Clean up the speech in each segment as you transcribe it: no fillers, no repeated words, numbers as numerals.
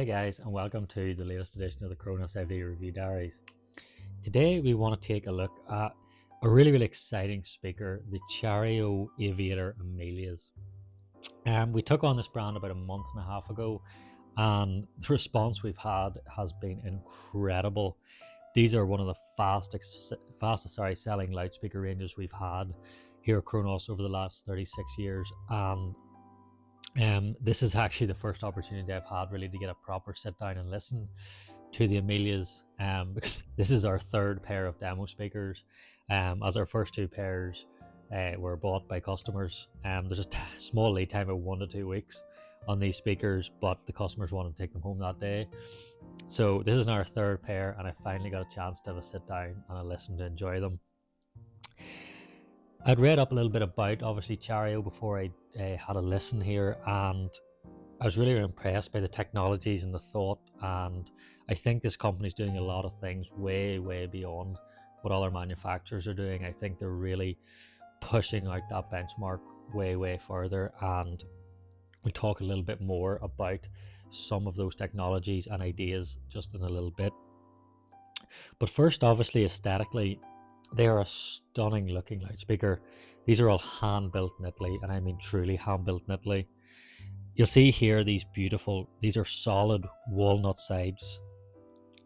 guys, and welcome to the latest edition of the Kronos AV Review Diaries. Today we want to take a look at a really exciting speaker, the Chario Aviator Amelias. We took on this brand about a month and a half ago, and the response we've had has been incredible. These are one of the fastest selling loudspeaker ranges we've had here at Kronos over the last 36 years, and this is actually the first opportunity I've had really to get a proper sit down and listen to the Amelias, because this is our third pair of demo speakers, as our first two pairs were bought by customers. There's a small lead time of 1 to 2 weeks on these speakers, but the customers wanted to take them home that day. So this is now our third pair, and I finally got a chance to have a sit down and a listen to enjoy them. I'd read up a little bit about obviously Chario before I had a listen here, and I was really impressed by the technologies and the thought, and I think this company's doing a lot of things way beyond what other manufacturers are doing. I think they're really pushing out that benchmark way further, and we'll talk a little bit more about some of those technologies and ideas just in a little bit. But first, obviously, aesthetically, they are a stunning looking loudspeaker. These are all hand built in Italy, and I mean truly hand built in Italy. You'll see here these are solid walnut sides.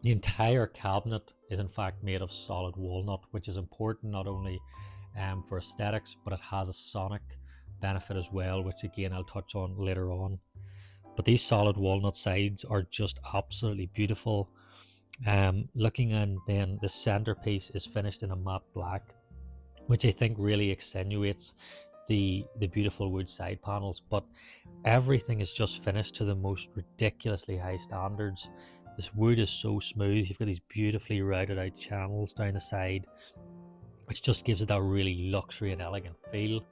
The entire cabinet is in fact made of solid walnut, which is important not only for aesthetics, but it has a sonic benefit as well, which again I'll touch on later on. But these solid walnut sides are just absolutely beautiful. Looking, and then the centerpiece is finished in a matte black, which I think really accentuates the beautiful wood side panels. But everything is just finished to the most ridiculously high standards. This wood is so smooth. You've got these beautifully routed out channels down the side, which just gives it that really luxury and elegant feel.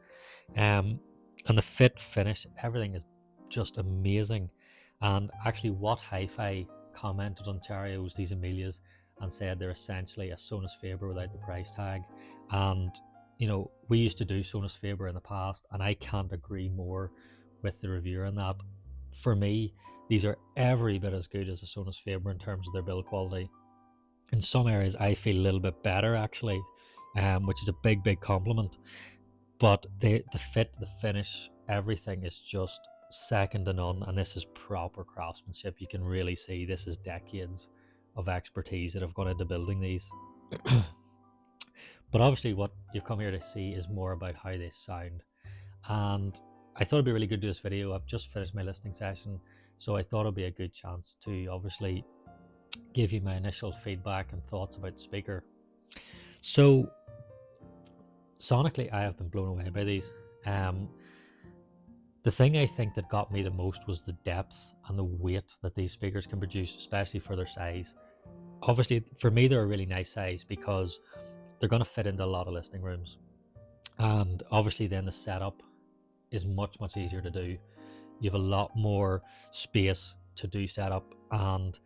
And the fit finish, everything is just amazing. And actually what HiFi commented on Chario's, these Amelias, and said they're essentially a Sonus Faber without the price tag. And you know, we used to do Sonus Faber in the past, and I can't agree more with the reviewer on that. For me, these are every bit as good as a Sonus Faber in terms of their build quality. In some areas I feel a little bit better actually, which is a big compliment. But the fit, the finish, everything is just second to none, and this is proper craftsmanship. You can really see this is decades of expertise that have gone into building these. But obviously what you've come here to see is more about how they sound, and I thought it'd be really good to do this video. I've just finished my listening session, so I thought it'd be a good chance to obviously give you my initial feedback and thoughts about the speaker. So sonically I have been blown away by these. The thing I think that got me the most was the depth and the weight that these speakers can produce, especially for their size. Obviously, for me, they're a really nice size because they're going to fit into a lot of listening rooms. And obviously then the setup is much easier to do. You have a lot more space to do setup. And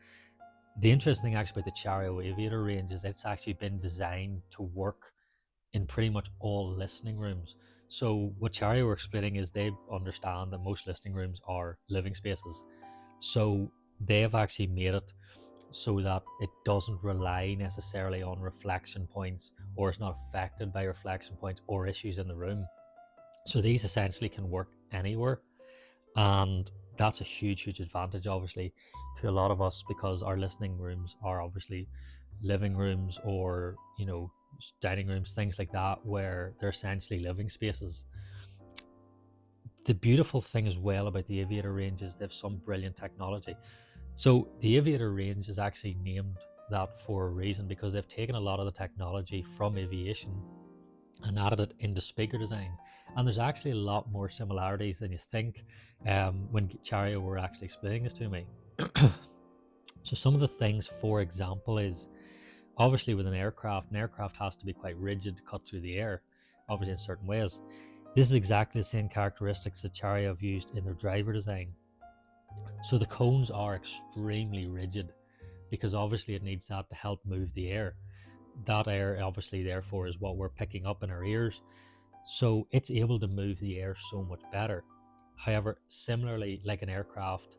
the interesting thing actually about the Chario Aviator range is it's actually been designed to work in pretty much all listening rooms. So what Chario are explaining is they understand that most listening rooms are living spaces. So they have actually made it so that it doesn't rely necessarily on reflection points, or it's not affected by reflection points or issues in the room. So these essentially can work anywhere, and that's a huge advantage obviously to a lot of us, because our listening rooms are obviously living rooms, or you know, dining rooms, things like that, where they're essentially living spaces. The beautiful thing as well about the Aviator range is they have some brilliant technology. So the Aviator range is actually named that for a reason, because they've taken a lot of the technology from aviation and added it into speaker design. And there's actually a lot more similarities than you think when Chario were actually explaining this to me. So some of the things, for example, is obviously with an aircraft has to be quite rigid to cut through the air, obviously in certain ways. This is exactly the same characteristics that Chario have used in their driver design. So the cones are extremely rigid, because obviously it needs that to help move the air. That air obviously therefore is what we're picking up in our ears. So it's able to move the air so much better. However, similarly, like an aircraft,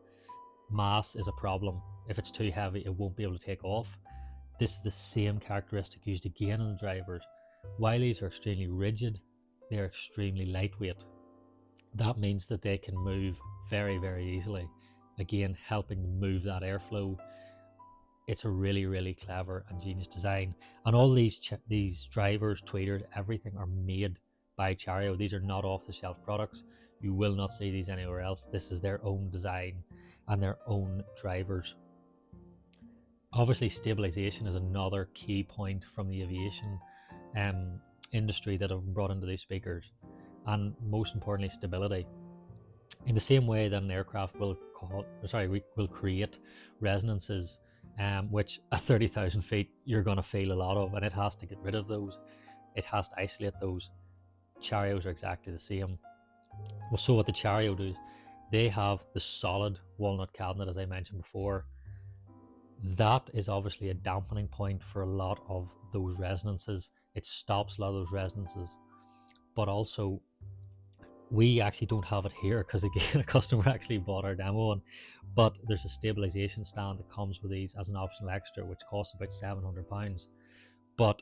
mass is a problem. If it's too heavy, it won't be able to take off. This is the same characteristic used again in the drivers. While these are extremely rigid, they're extremely lightweight. That means that they can move very, very easily, again helping move that airflow. It's a really, really clever and genius design. And all these drivers, tweeters, everything are made by Chario. These are not off-the-shelf products. You will not see these anywhere else. This is their own design and their own drivers. Obviously, stabilization is another key point from the aviation industry that have brought into these speakers, and most importantly, stability. In the same way that an aircraft will create resonances, which at 30,000 feet you're going to feel a lot of, and it has to get rid of those. It has to isolate those. Charios are exactly the same. Well, so what the Chario does, they have the solid walnut cabinet, as I mentioned before. That is obviously a dampening point for a lot of those resonances. It stops a lot of those resonances, but also we actually don't have it here because again a customer actually bought our demo one, but there's a stabilization stand that comes with these as an optional extra, which costs about £700. But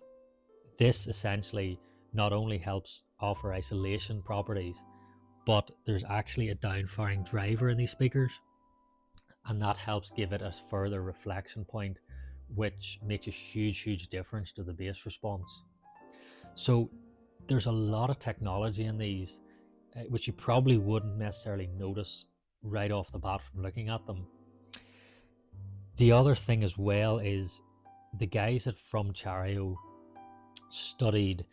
this essentially not only helps offer isolation properties, but there's actually a down-firing driver in these speakers, and that helps give it a further reflection point, which makes a huge difference to the bass response. So there's a lot of technology in these, which you probably wouldn't necessarily notice right off the bat from looking at them. The other thing as well is the guys from Chario studied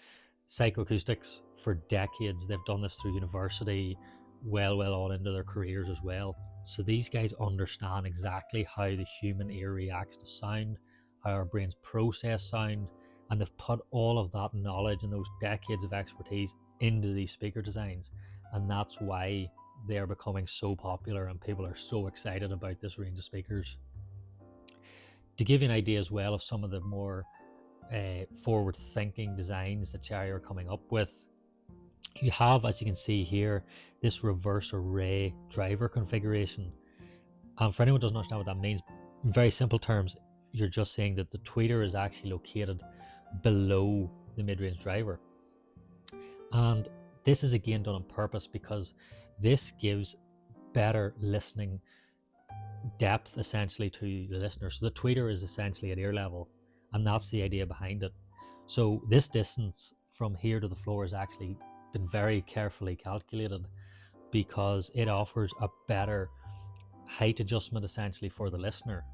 psychoacoustics for decades. They've done this through university, well on into their careers as well. So these guys understand exactly how the human ear reacts to sound, how our brains process sound, and they've put all of that knowledge and those decades of expertise into these speaker designs. And that's why they're becoming so popular and people are so excited about this range of speakers. To give you an idea as well of some of the more forward-thinking designs that Chario are coming up with, you have, as you can see here, this reverse array driver configuration. And for anyone who doesn't understand what that means, in very simple terms, you're just saying that the tweeter is actually located below the mid-range driver. And this is again done on purpose because this gives better listening depth essentially to the listener. So the tweeter is essentially at ear level, and that's the idea behind it. So this distance from here to the floor has actually been very carefully calculated because it offers a better height adjustment essentially for the listener.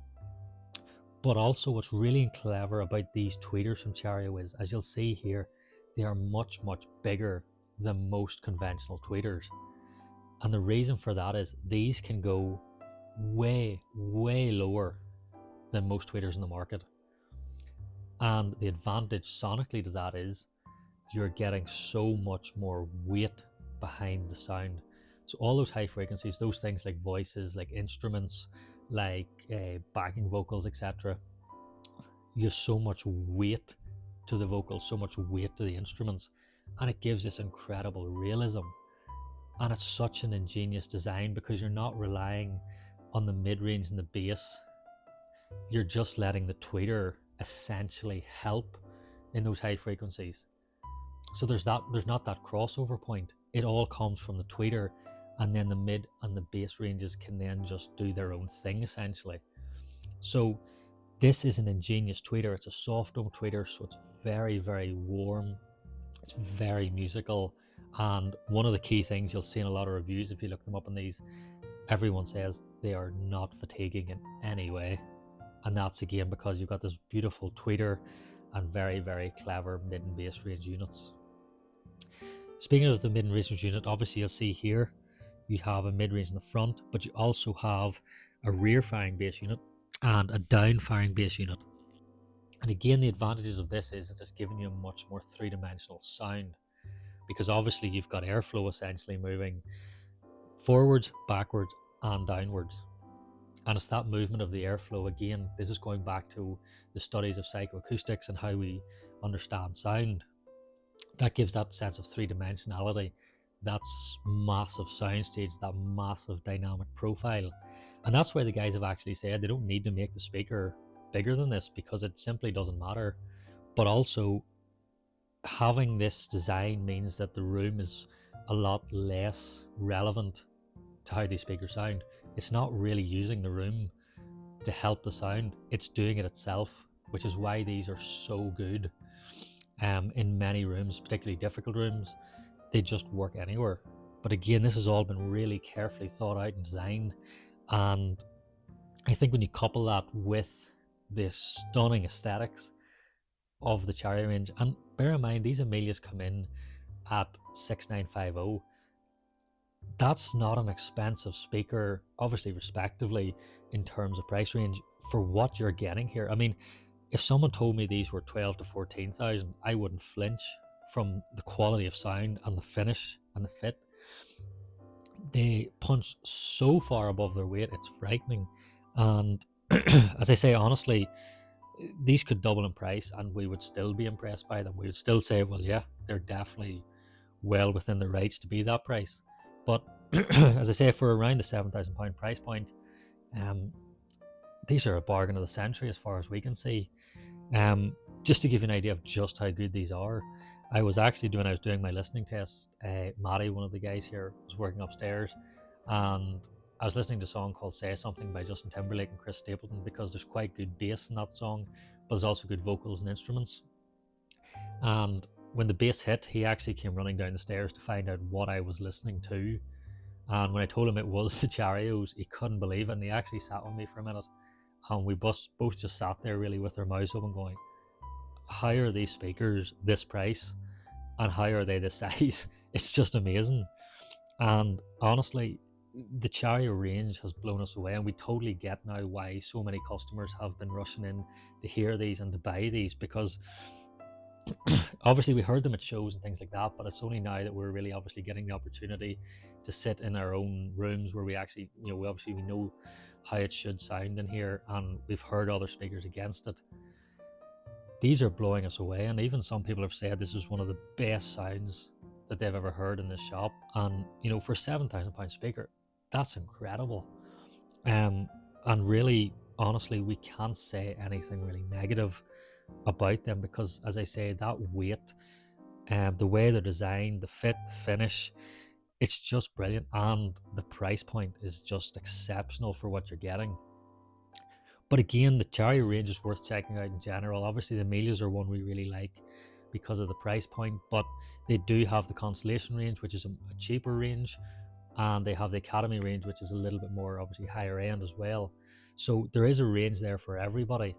But also what's really clever about these tweeters from Chario is, as you'll see here, they are much bigger than most conventional tweeters. And the reason for that is these can go way lower than most tweeters in the market. And the advantage sonically to that is you're getting so much more weight behind the sound. So all those high frequencies, those things like voices, like instruments, like backing vocals, etc., you have so much weight to the vocals, so much weight to the instruments, and it gives this incredible realism. And it's such an ingenious design because you're not relying on the mid-range and the bass. You're just letting the tweeter essentially help in those high frequencies. So there's not that crossover point. It all comes from the tweeter, and then the mid and the bass ranges can then just do their own thing essentially. So this is an ingenious tweeter. It's a soft dome tweeter, so it's very warm. It's very musical. And one of the key things you'll see in a lot of reviews, if you look them up in these, everyone says they are not fatiguing in any way. And that's again because you've got this beautiful tweeter and very clever mid and bass range units. Speaking of the mid and range unit, obviously you'll see here you have a mid range in the front, but you also have a rear firing bass unit and a down firing bass unit. And again, the advantages of this is it's giving you a much more three-dimensional sound, because obviously you've got airflow essentially moving forwards, backwards and downwards. And it's that movement of the airflow. Again, this is going back to the studies of psychoacoustics and how we understand sound. That gives that sense of three-dimensionality, that's massive soundstage, that massive dynamic profile. And that's why the guys have actually said they don't need to make the speaker bigger than this, because it simply doesn't matter. But also, having this design means that the room is a lot less relevant to how these speakers sound. It's not really using the room to help the sound, it's doing it itself, which is why these are so good in many rooms, particularly difficult rooms. They just work anywhere. But again, this has all been really carefully thought out and designed. And I think when you couple that with the stunning aesthetics of the Chario range, and bear in mind, these Amelias come in at 6950. That's not an expensive speaker, obviously, respectively, in terms of price range for what you're getting here. I mean, if someone told me these were 12 to 14,000, I wouldn't flinch from the quality of sound and the finish and the fit. They punch so far above their weight, it's frightening. And as I say, honestly, these could double in price and we would still be impressed by them. We would still say, well, yeah, they're definitely well within the rights to be that price. But as I say, for around the £7,000 price point, these are a bargain of the century as far as we can see. Just to give you an idea of just how good these are, I was doing my listening test, Matty, one of the guys here, was working upstairs, and I was listening to a song called Say Something by Justin Timberlake and Chris Stapleton, because there's quite good bass in that song, but there's also good vocals and instruments. And when the bass hit, he actually came running down the stairs to find out what I was listening to. And when I told him it was the Charios, he couldn't believe it, and he actually sat with me for a minute. And we both just sat there really with our mouths open going, how are these speakers this price? And how are they this size? It's just amazing. And honestly, the Chario range has blown us away, and we totally get now why so many customers have been rushing in to hear these and to buy these, because obviously we heard them at shows and things like that, but it's only now that we're really obviously getting the opportunity to sit in our own rooms where we actually, we know how it should sound in here, and we've heard other speakers against it. These are blowing us away, and even some people have said this is one of the best sounds that they've ever heard in this shop. And for £7,000 speaker, that's incredible. And really, honestly, we can't say anything really negative about them, because as I say, that weight, the way they're designed, the fit, the finish, it's just brilliant, and the price point is just exceptional for what you're getting. But again, the Chario range is worth checking out in general. Obviously, the Amelias are one we really like because of the price point, but they do have the Constellation range, which is a cheaper range, and they have the Academy range, which is a little bit more obviously higher end as well. So there is a range there for everybody.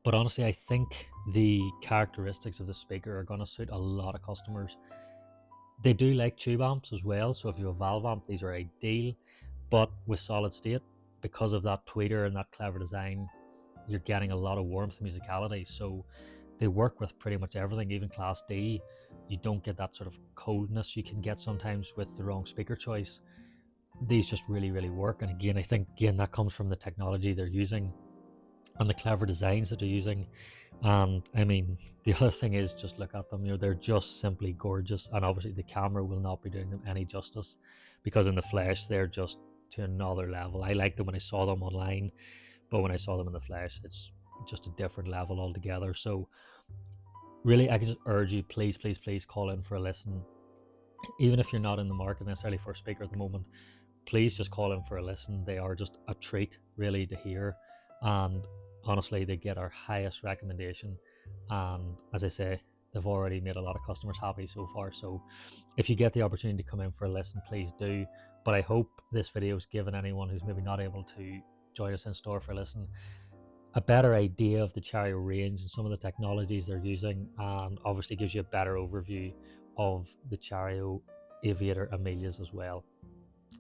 But honestly, I think the characteristics of the speaker are going to suit a lot of customers. They do like tube amps as well, so if you have a valve amp, these are ideal. But with solid state, because of that tweeter and that clever design, you're getting a lot of warmth and musicality. So they work with pretty much everything, even Class D. You don't get that sort of coldness you can get sometimes with the wrong speaker choice. These just really, really work. And again, I think that comes from the technology they're using and the clever designs that they're using. And I mean, the other thing is, just look at them, they're just simply gorgeous. And obviously the camera will not be doing them any justice, because in the flesh they're just to another level. I liked them when I saw them online, but when I saw them in the flesh, it's just a different level altogether. So really, I can just urge you, please call in for a listen. Even if you're not in the market necessarily for a speaker at the moment, please just call in for a listen. They are just a treat really to hear, and honestly, they get our highest recommendation. And as I say, they've already made a lot of customers happy so far. So if you get the opportunity to come in for a listen, please do. But I hope this video has given anyone who's maybe not able to join us in store for a listen a better idea of the Chario range and some of the technologies they're using, and obviously gives you a better overview of the Chario Aviator Amelias as well.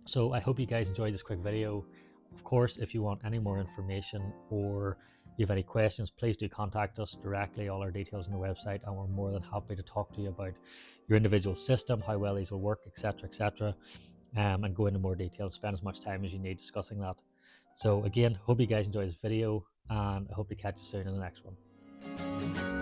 So I hope you guys enjoyed this quick video. Of course, if you want any more information or you have any questions, please do contact us directly. All our details on the website, and we're more than happy to talk to you about your individual system, how well these will work, etc., and go into more details, spend as much time as you need discussing that. So again, hope you guys enjoy this video, and I hope to catch you soon in the next one.